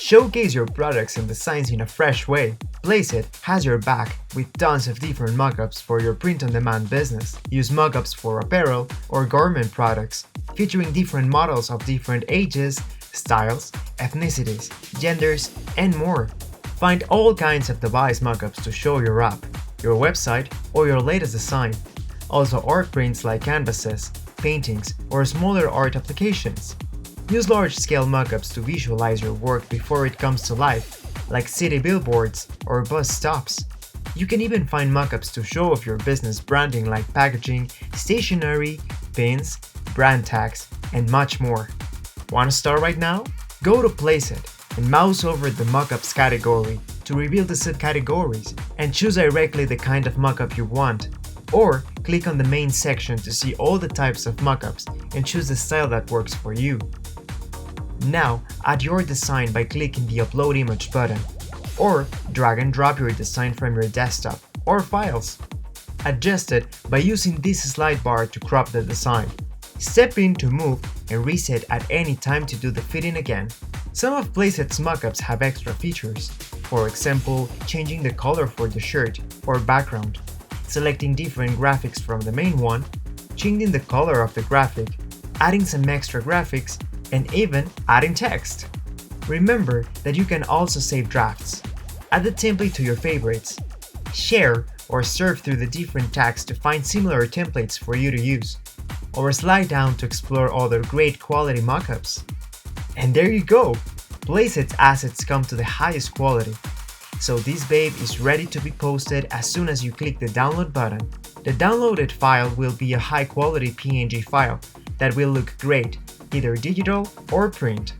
Showcase your products and designs in a fresh way. Placeit has your back with tons of different mockups for your print-on-demand business. Use mockups for apparel or garment products, featuring different models of different ages, styles, ethnicities, genders, and more. Find all kinds of device mockups to show your app, your website, or your latest design. Also art prints like canvases, paintings, or smaller art applications. Use large-scale mockups to visualize your work before it comes to life, like city billboards or bus stops. You can even find mockups to show off your business branding like packaging, stationery, pins, brand tags, and much more. Want to start right now? Go to Placeit and mouse over the mockups category to reveal the subcategories and choose directly the kind of mockup you want. Or click on the main section to see all the types of mockups and choose the style that works for you. Now, add your design by clicking the Upload Image button, or drag and drop your design from your desktop or files. Adjust it by using this slide bar to crop the design. Step in to move and reset at any time to do the fitting again. Some of Placeit's mockups have extra features, for example, changing the color for the shirt or background, selecting different graphics from the main one, changing the color of the graphic, adding some extra graphics, and even adding text. Remember that you can also save drafts. Add the template to your favorites. Share or surf through the different tags to find similar templates for you to use. Or slide down to explore other great quality mockups. And there you go! Placeit's assets come to the highest quality. So this babe is ready to be posted as soon as you click the download button. The downloaded file will be a high quality PNG file that will look great, either digital or print.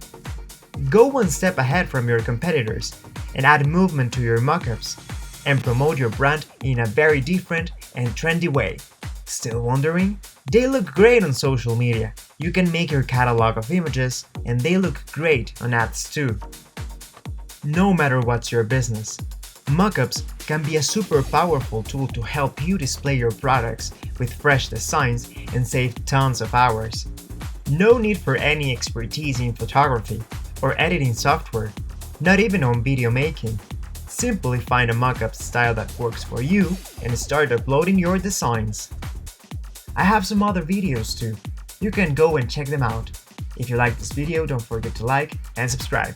Go one step ahead from your competitors and add movement to your mockups and promote your brand in a very different and trendy way. Still wondering? They look great on social media. You can make your catalog of images and they look great on ads too. No matter what's your business, mockups can be a super powerful tool to help you display your products with fresh designs and save tons of hours. No need for any expertise in photography or editing software, not even on video making. Simply find a mockup style that works for you and start uploading your designs. I have some other videos too. You can go and check them out. If you like this video, don't forget to like and subscribe.